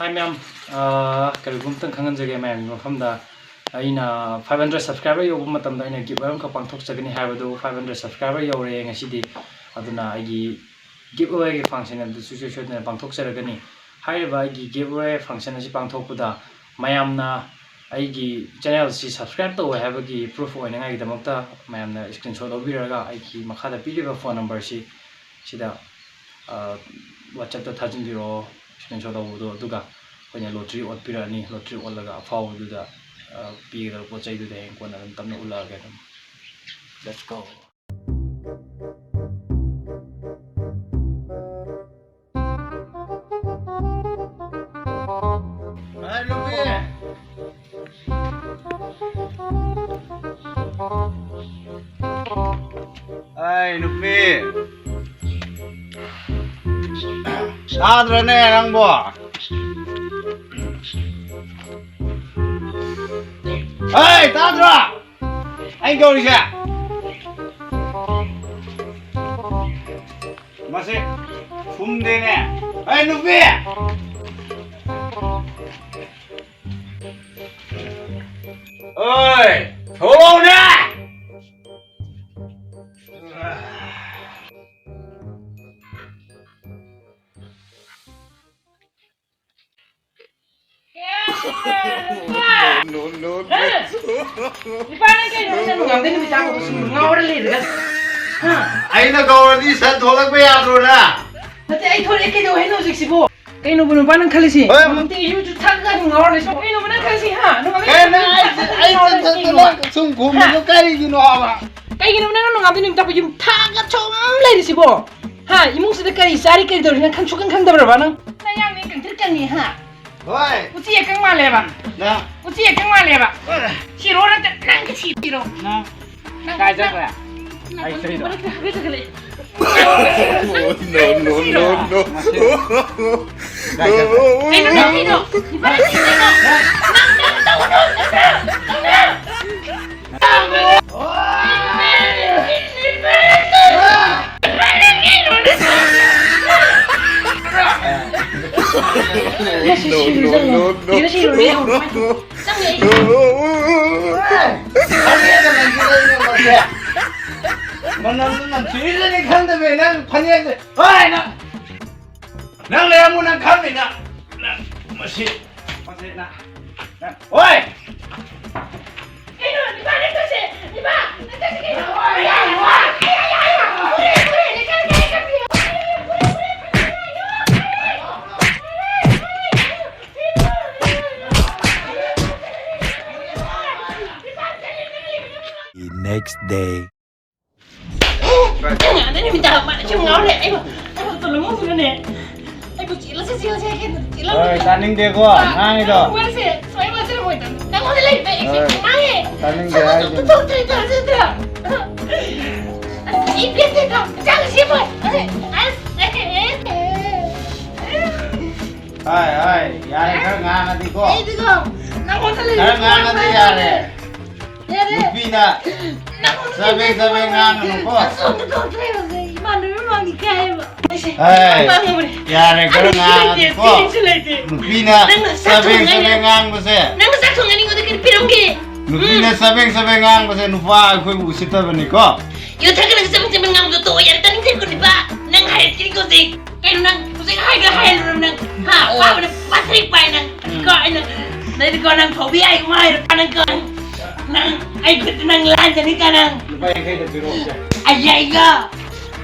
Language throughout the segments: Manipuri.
Hi ma'am, karibumtang khanganjage ma'am mafamda aina 500 subscriber yobu matamda aina giveaway ka pangthokchagani habadu 500 subscriber yore ngasidi aduna agi giveaway gi function adu susushodna pangthokcharagani haiba agi giveaway function asi pangthokpuda mayamna aigi channel si subscribe to habagi proof oina ngai damakta mayamna screenshot obiraga aigi makhada piliba phone number si sida WhatsApp ta thajinbiro screenshot obudo duga koina lottery ot pirani lottery olaga afaw duda pira pochai duda heng kona tamna ulaga dum. Let's go. Ay, Nupi. Tadra na yan ang bo. Ay, Tadra! Ay, gawin siya. Masih sumde na. Ay, Nupi! Oy! Tulong na! No. Di paano kayo sa nungam din bisa ko gusto ngawar lihat. Ay nagawa di sa tolak ba yadro na. Pati ay thole ke do heno siksibo. Kayo no buno paano kalisi? Mamti yu ju tagga ngawar liso. Kayo no buno kalisi ha. Nungam ay sung gum no kari gino hawa. Kayo no buno nungam din tapi yung tagga chom lai sibo. Ha, imong sa kari sari kari do na kan chukan kan da ba nang. Nayang ni kan tirkan ni ha. Hoy, uci ya kang male ba? na. Uci ya kang male ba? Siro na nang ka siro. Na. Kaya dyan ba? Ay, siro. No. Ay, no, sino? Ibarat sino? Nang sila ni kanda be nang panyag. Hoy nang. Nang lemo nang kami na. Masih na. Hoy. Kayo, di ba nagkasi? Di ba? Nagkasi kayo. The next day. Ano niyo minta mana siya ngawal eh. Ay, tulong mo sila ne. Ay, kuchila sa siya siya kaya. Hoy, taning de ko. Nang ito. Wala siya. Soy mo sila mo ito. Nang mo nila ito. Kumahe. Taning de ay. Tutok ito. Ito. Ipit ito. Jangan siya mo. Ay, yari ka nga nga di ko. Ay, ito ko. Nang mo nila ito. Nga nga di yari. Yari. Lupi na. Sabi nga nga ko. Tutok ito. Mano mo mangi kaya ba? Ay, yari ka nga nga ko. Lupi na. Sabi nga ko siya. Nang sakso nga ningo dikin pirongge. Lupi na sabi nga ko siya. Nupa ako'y usita ba ni ko? Yo taga nang sabi nga mo to. Yari taning din ko di ba? Nang hayat kini ko si. Kaya nang kusing hayat nang ha. Pa na patrik pa nang ko nang nang ko nang thouba umay pa nang ko nang ay gut nang lanja ni kanang. Lupa yung kayo na biro siya. Ayay ka.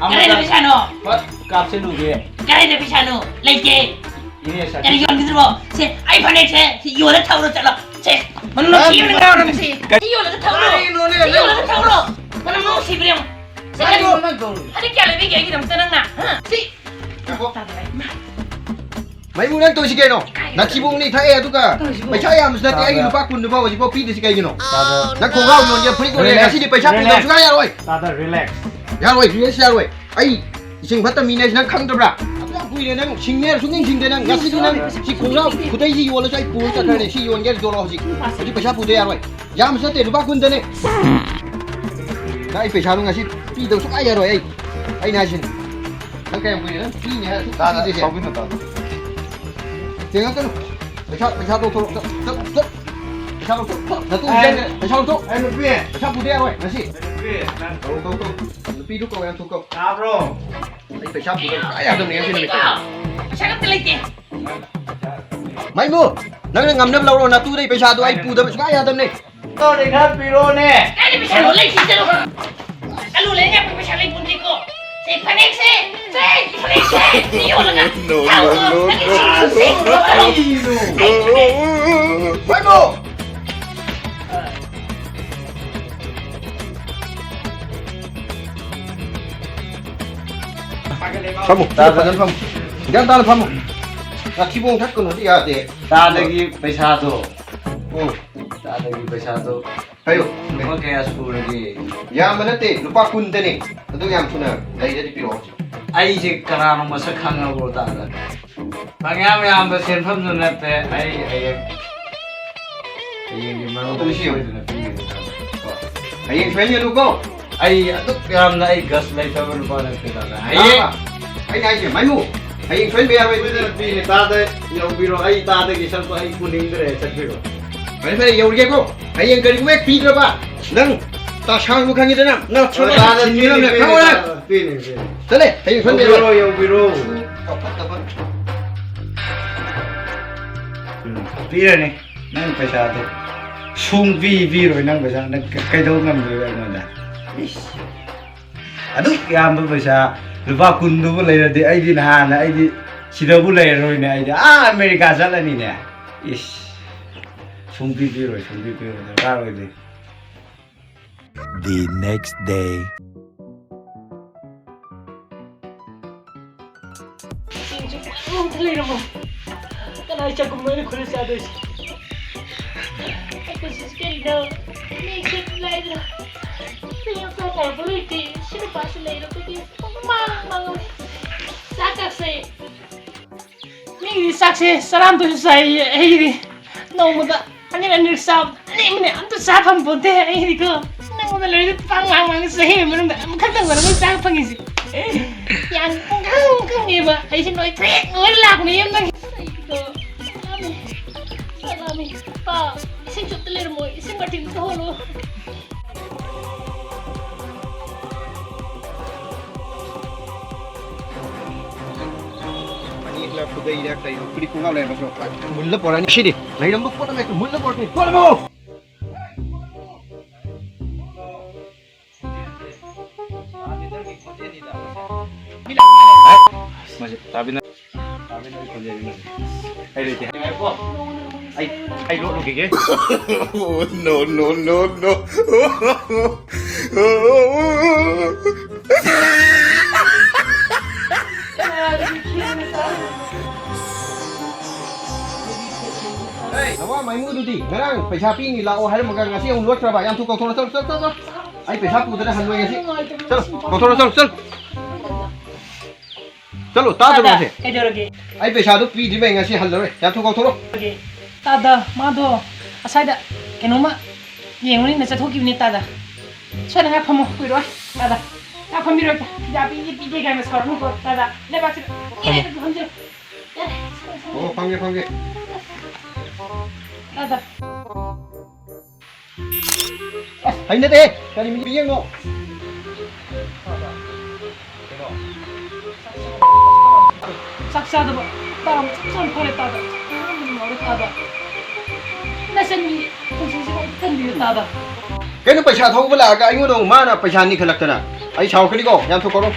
Kaya na bisano. What? Kapsin lugi. Kaya na bisano. Lagi. Ini ya Jadi yon gitu mo. Si ay pa nek si yo la tawro tala. Si manno ki na ngawra mo si. Si yo la tawro. Si yo la tawro. Manno mo si brem. Si kan. Hari kya le bi kya giram tanang na. Ha. Si. Mấy muốn tôi xin nó, nó chỉ muốn đi thay tu cả, phải chơi em sẽ thấy anh bác quân được bao giờ bao phí thì cái gì nó, nó không bao giờ phí của này, chỉ đi phải chấp nhận chúng ta rồi, Tata relax. relax rồi, ai, xin phát tâm này nó không được ra, quy này nó xin nghe xuống xin thế nó, ngắt xin nó, chỉ không bao, cứ thấy gì vô là chơi cuốn cho cái này, chỉ vô nghe rồi lo gì, chỉ phải chấp rồi, em sẽ thấy bác quân thế này, cái phải chấp luôn ngắt phí đâu xuống ai rồi, ai này xin. Ang kaya mo yun? Hindi niya. Tata, sabi na tata. Tingnan ka no. पैसा दो थोड़ा पैसा लो ना तू ये पैसा लो Ai nupi. पैसा पूरे यार भाई नसी Nupi. Nang. तो नुपी लोग को यार तुमको Kabro. आई पैसा पूरे आया तुमने ऐसे नहीं Siya ka talaga eh. माई मो नंग ngam lau ro na tu dai पैसा तो आई पूरे में आया तुमने Tao đi khát piro nè. Kaya di siya lulay si Jalo. Alulay nga pag siya lay punti ko. Say, panik say! Say! Panik say! Siyo lang nga! माई मो Famu, tahan famu. Jangan tahan famu. Ngaji bung tak kono dia deh. Tadagi paisa to. Oh, Tadagi paisa to. ayo. Mo kaya school lagi. Ya mana teh lupa kunde nih. Itu yang tuna dari jadi piro. Ai si karano masa khanga bo ta da. Pangyam yam ba sen pham na te ai ni ma to shi oi na pi. Ayo sebenarnya lu kok. Ai atuk yam na ai gas lai ta ba ba na te da. Ai nai je, mayu. Ayo sebenarnya biar Ai wei. pi ni ta da yo biro ai ta da ki san ko ai kuning dre chat biro. Sebenarnya ya udah kok. Ayo yang kali gue pi berapa? Nang tak sang bukan gitu nak. Nak coba ada sini lah. Kau lah. Pi ni. Sele, ayo sebenarnya. Yo biro. Dapat dapat. Pira ni nang paisa to. Sung biro nang paisa nang kai do ngam do ma da. Adu yam ba paisa lupa kundu bu lai de ai di na na ai di sida bu lai roi ne ai di America sala ni ne. Is. Sung biro da roi de. The next day. Ang talino mo. Kanay siya kumain ko sa ados. Ako sa scale daw. May exit line na. Kaya sa carburetor, sino pa sila ito? Kaya mga sakak sa May saksi saram to sa hindi. No mo da. Ano na nirsab? Ano mo na? Anto sapang punte. Hindi ko. Nang mo na lang pangwang sa him. Magkatang wala may sapang isi. Yan kung iba. Ay sino ay trick. Wala ko na yun. Ay ko. Salami. Pa. Isang chutalir mo. Isang matin sa holo. Lah kudai dia kayu kuri kungal lah masuk. Mulla pora ni sini. Lain nombor pora ni. Mulla pora ni. Pora mo. Masih tapi na ko jadi na. Ai le ti. Ai lo ke. No. Nawa mai mu dudi. Ngarang पैसा pi ni lao hai magang ngasi ông luat keraba yang tu kau thora chal. Ai पैसा pu dah hanwai ngasi. Chal, kau thora chal. Chalo, ta tu ngasi. Kaidarage. Ai पैसा tu pi di mai ngasi hal rồi. Yang tu kau thora. Tada, mado. Asada. Kenoma. Yenguni na chathokibni tada. Chana nga phamo kuiroi. Tada. Ka phamiro ta. Ja pi pi ga ma sarnu ko tada. Le ba chi. Oh, panggil. Tada. Hai na deh. Kali mi pieng mo. Saksada ba. Tam son pore tada. Moro tada. Nasani kusi kan di tada. Cái nó पैसा thâu với là cái anh đâu mà là पैसा ni khalak tana. Ai chào cái đi go. Yang tu kau.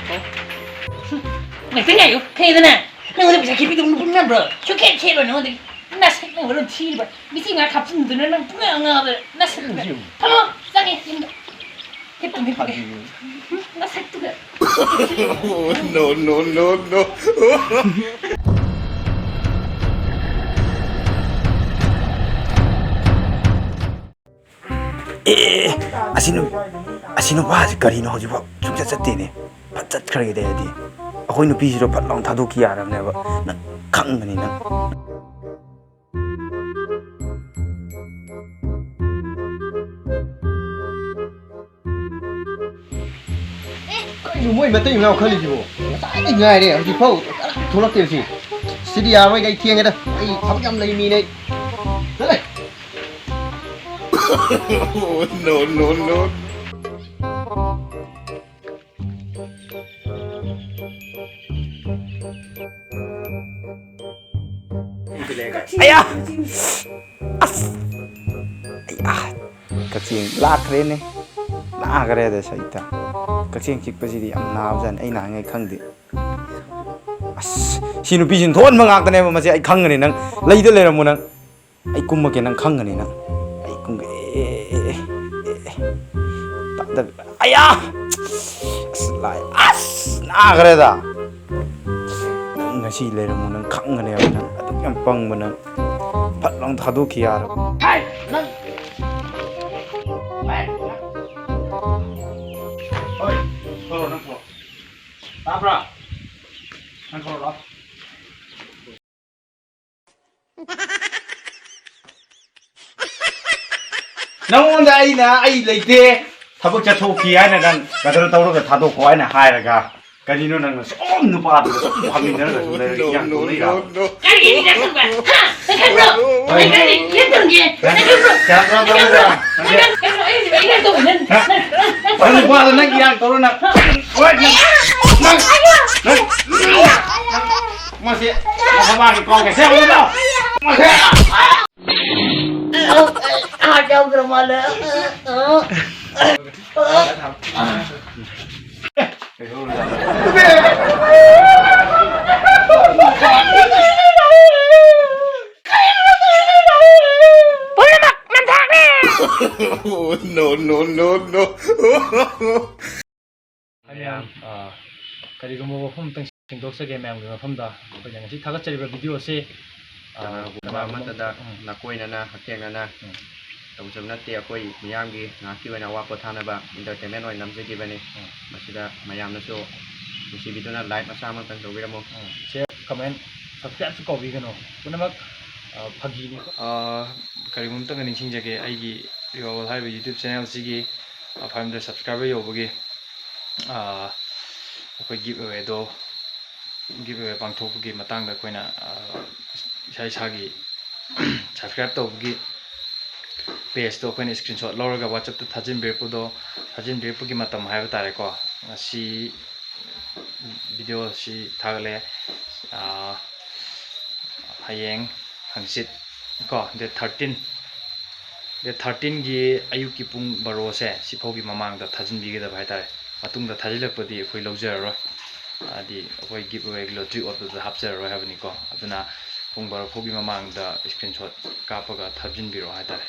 Ngai pengai yo. Kai na. Nang udah bisa kipi tu punya bro. Cukai kelo nang udah. Nasi nang udah tiba. Mesti nggak kapun tu nang punya nggak. Nasi. Halo, sangi. Hitung. Nasi tu kan. No. asino ba kari no jiba chukja chatte ne phat khare de di akoi nu pi ro phat long thadu ki yaram ne ba na khang mani na Dù mỗi mà tôi nào khơi gì bộ, tại cái ngày này thì phâu, thua lắm tiền gì, xí đi à mấy cái thiên cái đó, ai thắm trăm lấy mi này, No, no, no. Ayah! Ayah! Kacing lakre ne. Nakare da saita. Kacing chikpasidi yam nabjan ai na ngaihaktang di. As sinu pisin thon mangak ne ma masi ai khangani nang leida leiramu nang ai kummake nang khangani nang ai kum ta ayah! Lai as nakare da. Ngasi leiramu nang khangani nang aduk yam pangma nang phat long thadoki yar. Hai, nang. Oi, soro nang soro. Tabra. Nang soro lo. ꯅꯪꯉꯣꯟꯗ ꯑꯩ ꯂꯩꯇꯦ ꯊꯕꯛ ꯆꯠꯊꯣꯛꯈꯤ ꯍꯥꯏꯅ ꯅꯪ ꯀꯗꯔ ꯇꯧꯔꯒ ꯊꯥꯗꯣꯛꯈꯣ ꯍꯥꯏꯅ ꯍꯥꯏꯔꯒ ꯀꯔꯤꯅꯣ ꯅꯪꯅ ꯁꯣꯝ ꯅꯨꯄꯥꯗꯨꯒ ꯁꯨꯝ ꯐꯝꯃꯤꯟꯅꯔꯒ ꯁꯨꯝ ꯂꯩꯔꯒ ꯏꯌꯥꯡ ꯇꯧꯔꯤꯔꯥ Kali ini dah sempat. Ha, bro. Kali ini tu dia. ꯀꯌꯥꯝ ꯇꯧꯔꯒ Ini tu ini. ꯅꯨꯄꯥꯗ ꯅꯪ ꯏꯌꯥꯡ ꯇꯧꯔ ꯅꯪ ꯍꯣꯏ ꯅꯪ ꯃꯁꯤ ꯃꯃꯥꯒꯤ ꯀꯧꯒꯦ ꯁꯦꯝꯃꯨꯗꯣ ꯃꯁꯤ Ada bermala. No, no, no, no. ꯃꯌꯥꯝ ꯀꯔꯤꯒꯨꯝꯕ ꯋꯥꯐꯝ ꯑꯃꯇꯪ ꯁꯦꯡꯗꯣꯛꯆꯒꯦ ꯃꯌꯥꯝꯒꯤ ꯃꯐꯝꯗ ꯑꯩꯈꯣꯏꯅ ꯉꯁꯤ ꯊꯥꯒꯠꯆꯔꯤꯕ ꯚꯤꯗꯤꯑꯣ ꯑꯁꯤ ꯀꯅꯥꯒꯨꯝꯕ ꯑꯃꯠꯇꯗ nakoinana ꯍꯛꯊꯦꯡꯅꯅ ꯇꯧꯖꯕ ꯅꯠꯇꯦ ꯑꯩꯈꯣꯏ ꯃꯤꯌꯥꯝꯒꯤ ꯉꯥꯏꯍꯥꯛꯀꯤ ꯑꯣꯏꯅ ꯑꯋꯥ ꯄꯣꯊꯥꯅꯕ ꯏꯟꯇꯔꯇꯦꯟꯃꯦꯟ ꯑꯣꯏꯅ ꯅꯝꯖꯈꯤꯕꯅꯤ ꯃꯁꯤꯗ ꯃꯌꯥꯝꯅꯁꯨ ꯅꯨꯡꯁꯤꯕꯤꯗꯨꯅ ꯂꯥꯏꯛ ꯃꯆꯥ ꯑꯃꯇꯪ ꯇꯧꯕꯤꯔꯝꯃꯨ ꯁꯦꯌꯔ ꯀꯃꯦꯟ ꯁꯕꯁꯀ꯭ꯔꯥꯏꯕꯁꯨ ꯀꯧꯕꯤꯒꯅꯨ ꯄꯨꯝꯅꯃꯛ ꯐꯥꯒꯤꯅꯤ ꯀꯔꯤꯒꯨꯝꯕ ꯑꯃꯇꯪꯒ ꯅꯤꯡꯁꯤꯡꯖꯒꯦ ꯑꯩꯒꯤ ꯔꯤꯋꯥꯜ ꯍꯥꯏꯔꯤꯕ ꯌꯨꯇ꯭ꯌꯨꯕ ꯆꯦꯅꯦꯜꯁꯤꯒꯤ 500 ꯁꯕꯁꯀ꯭ꯔꯥꯏꯕꯔ ꯌꯧꯕꯒꯤ ꯑꯩꯈꯣꯏ ꯒꯤꯐ ꯑꯋꯦ ꯄꯥꯡꯊꯣꯛꯄꯒꯤ ꯃꯇꯥꯡꯗ ꯑꯩꯈꯣꯏꯅ ꯏꯁꯥꯒꯤ ꯁꯕꯁꯀ꯭ꯔꯥꯏꯕ ꯇꯧꯕꯒꯤ ꯄꯦꯖꯇꯣ ꯑꯩꯈꯣꯏꯅ ꯁ꯭ꯀ꯭ꯔꯤꯟꯁꯣꯠ ꯂꯧꯔꯒ ꯋꯥꯆꯞꯇ ꯊꯥꯖꯤꯟꯕꯤꯔꯛꯄꯒꯤ ꯃꯇꯝ ꯍꯥꯏꯕ ꯇꯥꯔꯦꯀꯣ ꯉꯁꯤ ꯚꯤꯗꯤꯑꯣꯁꯤ ꯊꯥꯒꯠꯂꯦ ꯍꯌꯦꯡ ꯍꯪꯆꯤꯠ ꯀꯣ ꯗꯦꯠ 13ꯒꯤ ꯑꯌꯨꯛꯀꯤ ꯄꯨꯡ 12ꯁꯦ ꯁꯤꯐꯥꯎꯒꯤ ꯃꯃꯥꯡꯗ ꯊꯥꯖꯤꯟꯕꯤꯒꯗꯕ ꯍꯥꯏꯇꯥꯔꯦ ꯃꯇꯨꯡꯗ ꯊꯥꯖꯤꯜꯂꯛꯄꯗꯤ ꯑꯩꯈꯣꯏ ꯂꯧꯖꯔꯔꯣꯏ ꯍꯥꯏꯗꯤ ꯑꯩꯈꯣꯏ ꯒꯤꯐ ꯑꯋꯦꯒꯤ ꯂꯣꯇ꯭ꯔꯤ ꯑꯣꯠꯄꯗ ꯍꯥꯞꯆꯔꯔꯣꯏ ꯍꯥꯏꯕꯅꯤꯀꯣ ꯑꯗꯨꯅ ꯄꯨꯡ 12 ꯐꯥꯎꯒꯤ ꯃꯃꯥꯡꯗ ꯁ꯭ꯀ꯭ꯔꯤꯟꯁꯣꯠ ꯀꯥꯞꯄꯒ ꯊꯥꯖꯤꯟꯕꯤꯔꯛꯑꯣ ꯍꯥꯏꯇꯥꯔꯦ